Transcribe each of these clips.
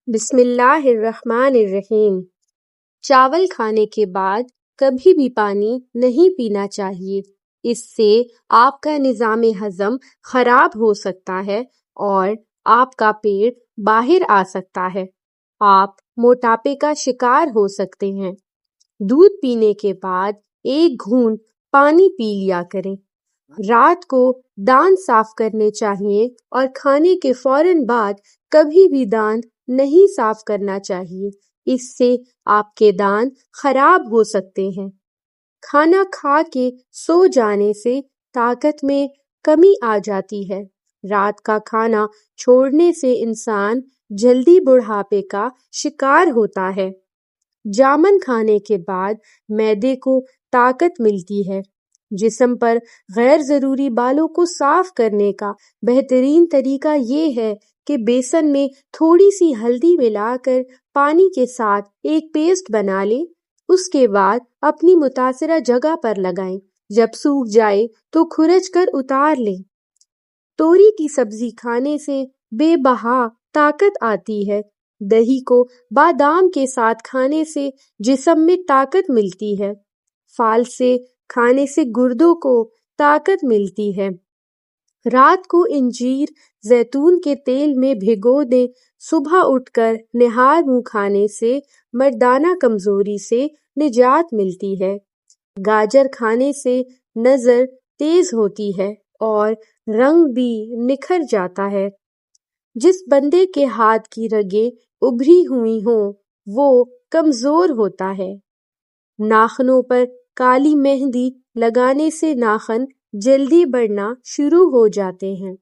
بسم اللہ الرحمن الرحیم۔ چاول کھانے کے بعد کبھی بھی پانی نہیں پینا چاہیے، اس سے آپ کا نظام ہضم خراب ہو سکتا ہے اور آپ کا پیٹ باہر آ سکتا ہے، آپ موٹاپے کا شکار ہو سکتے ہیں۔ دودھ پینے کے بعد 1 گھونٹ پانی پی لیا کریں۔ رات کو دانت صاف کرنے چاہیے اور کھانے کے فوراً بعد کبھی بھی دانت نہیں صاف کرنا چاہیے، اس سے آپ کے دانت خراب ہو سکتے ہیں۔ کھانا کھا کے سو جانے سے طاقت میں کمی آ جاتی ہے۔ رات کا کھانا چھوڑنے سے انسان جلدی بڑھاپے کا شکار ہوتا ہے۔ جامن کھانے کے بعد معدے کو طاقت ملتی ہے۔ جسم پر غیر ضروری بالوں کو صاف کرنے کا بہترین طریقہ یہ ہے کہ بیسن میں تھوڑی سی ہلدی ملا کر پانی کے ساتھ ایک پیسٹ بنا لیں، اس کے بعد اپنی متاثرہ جگہ پر لگائیں، جب سوکھ جائے تو کھرچ کر اتار لیں۔ توری کی سبزی کھانے سے بے بہا طاقت آتی ہے۔ دہی کو بادام کے ساتھ کھانے سے جسم میں طاقت ملتی ہے۔ پھال سے کھانے سے گردوں کو طاقت ملتی ہے۔ رات کو انجیر زیتون کے تیل میں بھگو دیں، صبح اٹھ کر نہار منہ کھانے سے مردانہ کمزوری سے نجات ملتی ہے۔ گاجر کھانے سے نظر تیز ہوتی ہے اور رنگ بھی نکھر جاتا ہے۔ جس بندے کے ہاتھ کی رگیں ابھری ہوئی ہوں وہ کمزور ہوتا ہے۔ ناخنوں پر کالی مہندی لگانے سے ناخن جلدی بڑھنا شروع ہو جاتے ہیں۔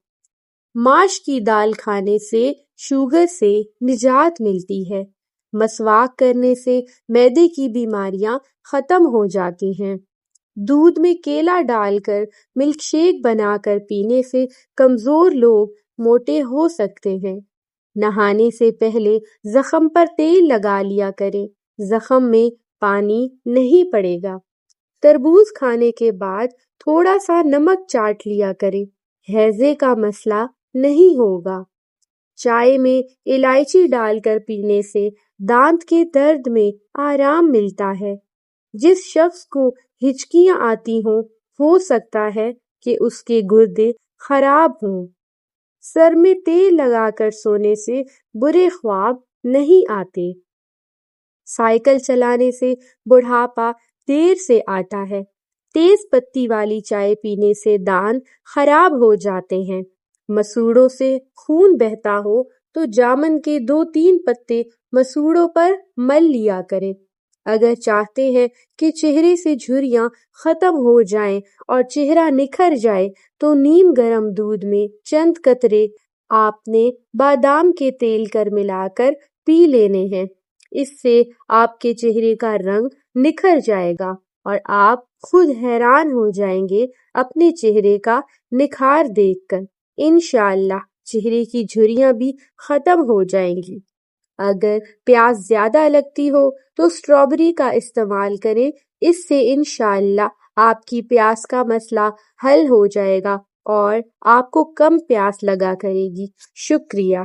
ماش کی دال کھانے سے شوگر سے نجات ملتی ہے۔ مسواک کرنے سے معدے کی بیماریاں ختم ہو جاتی ہیں۔ دودھ میں کیلا ڈال کر ملک شیک بنا کر پینے سے کمزور لوگ موٹے ہو سکتے ہیں۔ نہانے سے پہلے زخم پر تیل لگا لیا کریں، زخم میں پانی نہیں پڑے گا۔ تربوز کھانے کے بعد تھوڑا سا نمک چاٹ لیا کریں، ہیضے کا مسئلہ نہیں ہوگا۔ چائے میں الائچی ڈال کر پینے سے دانت کے درد میں آرام ملتا ہے۔ جس شخص کو ہچکیاں آتی ہو سکتا ہے کہ اس کے گردے خراب ہوں۔ سر میں تیل لگا کر سونے سے برے خواب نہیں آتے۔ سائیکل چلانے سے بڑھاپا دیر سے آتا ہے۔ تیز پتی والی چائے پینے سے دانت خراب ہو جاتے ہیں۔ مسوڑوں سے خون بہتا ہو تو جامن کے 2-3 پتے مسوڑوں پر مل لیا کریں۔ اگر چاہتے ہیں کہ چہرے سے جھریاں ختم ہو جائیں اور چہرہ نکھر جائے تو نیم گرم دودھ میں چند قطرے آپ نے بادام کے تیل کر ملا کر پی لینے ہیں۔ اس سے آپ کے چہرے کا رنگ نکھر جائے گا اور آپ خود حیران ہو جائیں گے اپنے چہرے کا نکھار دیکھ کر۔ انشاءاللہ چہرے کی جھریاں بھی ختم ہو جائیں گی۔ اگر پیاس زیادہ لگتی ہو تو اسٹرابیری کا استعمال کریں، اس سے انشاءاللہ آپ کی پیاس کا مسئلہ حل ہو جائے گا اور آپ کو کم پیاس لگا کرے گی۔ شکریہ۔